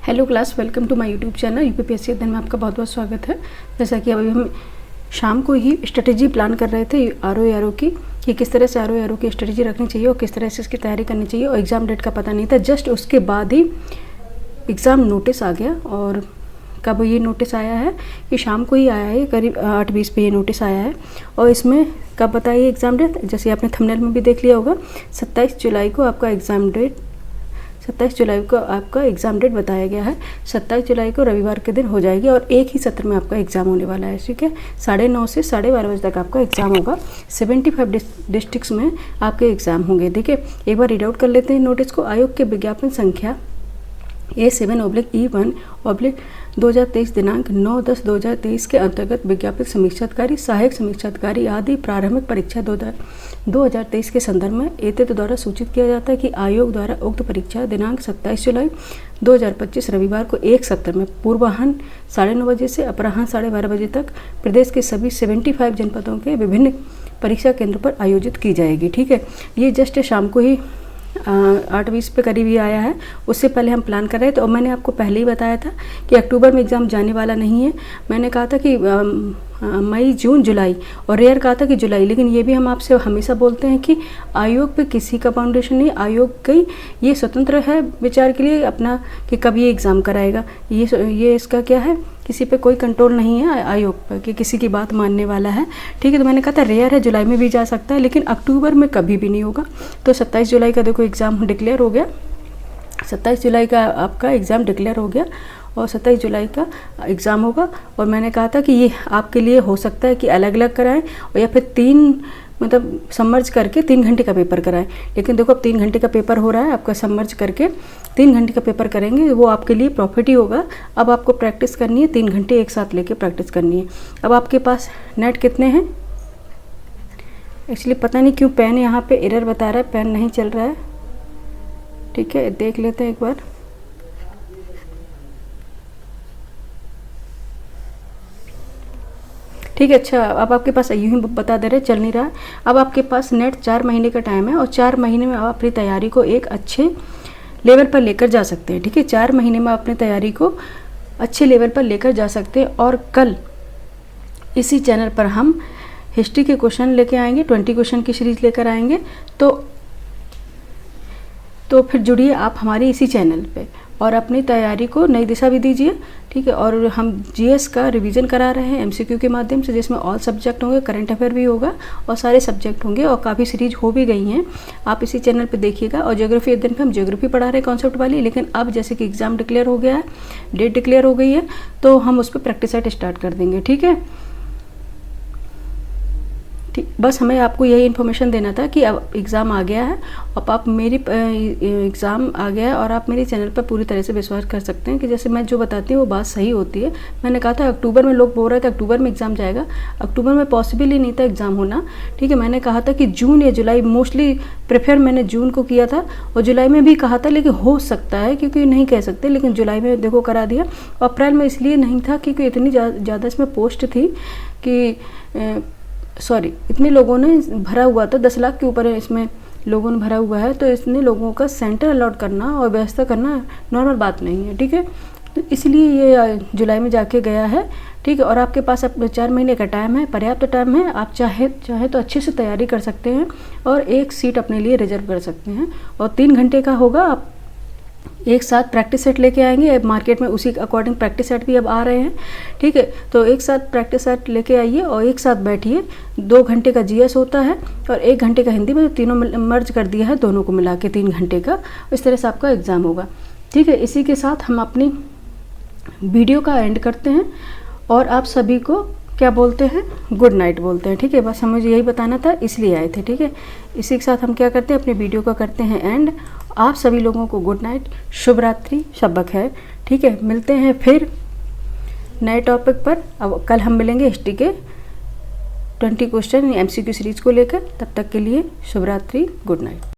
Hello class, welcome to my YouTube channel UPPSC Adhyayan में आपका बहुत बहुत स्वागत है। जैसा कि अभी हम शाम को ही स्ट्रेटेजी प्लान कर रहे थे आरओ की कि किस तरह से आरओ की स्ट्रेटेजी रखनी चाहिए और किस तरह से इसकी तैयारी करनी चाहिए, और एग्ज़ाम डेट का पता नहीं था। जस्ट उसके बाद ही एग्ज़ाम नोटिस आ गया। और कब ये नोटिस आया है कि शाम को ही आया है, करीब 8:20 पे ये नोटिस आया है। और इसमें कब बताइए एग्ज़ाम डेट, जैसे आपने थंबनेल में भी देख लिया होगा, 27 जुलाई को आपका एग्ज़ाम डेट 27 जुलाई को आपका एग्ज़ाम डेट बताया गया है। 27 जुलाई को रविवार के दिन हो जाएगी और एक ही सत्र में आपका एग्ज़ाम होने वाला है। ठीक है, 9:30 से 12:30 बजे तक आपका एग्ज़ाम होगा। 75 डिस्ट्रिक्ट्स में आपके एग्ज़ाम होंगे। देखिए, एक बार रीड आउट कर लेते हैं नोटिस को। आयोग के विज्ञापन संख्या A7/E1/2023 दिनांक 9/10/2023 के अंतर्गत विज्ञापित समीक्षाधिकारी, सहायक समीक्षाधिकारी आदि प्रारंभिक परीक्षा 2023 के संदर्भ में एतत् द्वारा सूचित किया जाता है कि आयोग द्वारा उक्त परीक्षा दिनांक 27 जुलाई 2025 रविवार को एक सत्र में पूर्वाह्न 9:30 बजे से अपराह्न 12:30 बजे तक प्रदेश के सभी 75 जनपदों के विभिन्न परीक्षा केंद्रों पर आयोजित की जाएगी। ठीक है, ये जस्ट शाम को ही 8:20 पे करीब ही आया है। उससे पहले हम प्लान कर रहे थे और मैंने आपको पहले ही बताया था कि अक्टूबर में एग्ज़ाम जाने वाला नहीं है। मैंने कहा था कि मई, जून, जुलाई, और रेयर कहा था कि जुलाई। लेकिन ये भी हम आपसे हमेशा बोलते हैं कि आयोग पे किसी का फाउंडेशन नहीं, आयोग की ये स्वतंत्र है विचार के लिए अपना कि कब ये एग्ज़ाम कराएगा। ये इसका क्या है, किसी पे कोई कंट्रोल नहीं है आयोग पर कि किसी की बात मानने वाला है। ठीक है, तो मैंने कहा था रेयर है, जुलाई में भी जा सकता है, लेकिन अक्टूबर में कभी भी नहीं होगा। तो 27 जुलाई का देखो एग्ज़ाम डिक्लेयर हो गया। 27 जुलाई का आपका एग्ज़ाम डिक्लेयर हो गया और 27 जुलाई का एग्ज़ाम होगा। और मैंने कहा था कि ये आपके लिए हो सकता है कि अलग अलग कराएं और या फिर 3 मतलब सबमर्ज करके 3 घंटे का पेपर कराएं। लेकिन देखो, अब 3 घंटे का पेपर हो रहा है आपका, सबमर्ज करके 3 घंटे का पेपर करेंगे, वो आपके लिए प्रॉफिट ही होगा। अब आपको प्रैक्टिस करनी है, 3 घंटे एक साथ लेके प्रैक्टिस करनी है। अब आपके पास नेट कितने हैं? एक्चुअली पता नहीं क्यों पेन यहाँ पे एरर बता रहा है, पेन नहीं चल रहा है। ठीक है, देख लेते हैं एक बार। ठीक है, अच्छा, अब आपके पास यूँ ही बता दे रहे, चल नहीं रहा। अब आपके पास नेट 4 महीने का टाइम है और 4 महीने में आप अपनी तैयारी को एक अच्छे लेवल पर लेकर जा सकते हैं। ठीक है, 4 महीने में अपनी तैयारी को अच्छे लेवल पर लेकर जा सकते हैं। और कल इसी चैनल पर हम हिस्ट्री के क्वेश्चन लेके आएंगे, 20 क्वेश्चन की सीरीज लेकर आएंगे। तो फिर जुड़िए आप हमारी इसी चैनल पे और अपनी तैयारी को नई दिशा भी दीजिए। ठीक है, और हम जीएस का रिवीजन करा रहे हैं एमसीक्यू के माध्यम से, जिसमें ऑल सब्जेक्ट होंगे, करंट अफेयर भी होगा और सारे सब्जेक्ट होंगे और काफ़ी सीरीज हो भी गई हैं। आप इसी चैनल पे देखिएगा। और ज्योग्राफी अध्ययन पे हम ज्योग्राफी पढ़ा रहे हैं कॉन्सेप्ट वाली, लेकिन अब जैसे कि एग्ज़ाम डिक्लेयर हो गया है, डेट डिक्लेयर हो गई है, तो हम उस पर प्रैक्टिस सेट स्टार्ट कर देंगे। ठीक है, ठीक, बस हमें आपको यही इन्फॉर्मेशन देना था कि अब एग्ज़ाम आ गया है। अब आप मेरी एग्ज़ाम आ गया है और आप मेरे चैनल पर पूरी तरह से विश्वास कर सकते हैं कि जैसे मैं जो बताती हूँ वो बात सही होती है। मैंने कहा था अक्टूबर में, लोग बोल रहे थे अक्टूबर में एग्ज़ाम जाएगा, अक्टूबर में पॉसिबल ही नहीं था एग्ज़ाम होना। ठीक है, मैंने कहा था कि जून या जुलाई, मोस्टली प्रेफर मैंने जून को किया था और जुलाई में भी कहा था, लेकिन हो सकता है क्योंकि नहीं कह सकते, लेकिन जुलाई में देखो करा दिया। और अप्रैल में इसलिए नहीं था क्योंकि इतनी ज़्यादा इसमें पोस्ट थी कि इतने लोगों ने भरा हुआ था, 10 लाख के ऊपर इसमें लोगों ने भरा हुआ है। तो इतने लोगों का सेंटर अलॉट करना और व्यवस्था करना नॉर्मल बात नहीं है। ठीक है, तो इसलिए ये जुलाई में जाके गया है। ठीक है, और आपके पास अब 4 महीने का टाइम है, पर्याप्त टाइम है। आप चाहे तो अच्छे से तैयारी कर सकते हैं और एक सीट अपने लिए रिजर्व कर सकते हैं। और 3 घंटे का होगा। आप एक साथ प्रैक्टिस सेट लेके आएंगे, मार्केट में उसी अकॉर्डिंग प्रैक्टिस सेट भी अब आ रहे हैं। ठीक है, तो एक साथ प्रैक्टिस सेट लेके आइए और एक साथ बैठिए। 2 घंटे का जीएस होता है और 1 घंटे का हिंदी में, तीनों मर्ज कर दिया है, दोनों को मिला के 3 घंटे का। इस तरह से आपका एग्ज़ाम होगा। ठीक है, इसी के साथ हम अपनी वीडियो का एंड करते हैं और आप सभी को क्या बोलते हैं, गुड नाइट बोलते हैं। ठीक है, बस हमें यही बताना था, इसलिए आए थे। ठीक है, इसी के साथ हम क्या करते हैं, अपने वीडियो का करते हैं एंड। आप सभी लोगों को गुड नाइट, शुभ रात्रि, शब बखैर। ठीक है, मिलते हैं फिर नए टॉपिक पर। अब कल हम मिलेंगे हिस्ट्री के 20 क्वेश्चन एमसीक्यू सीरीज को लेकर। तब तक के लिए शुभ रात्रि, गुड नाइट।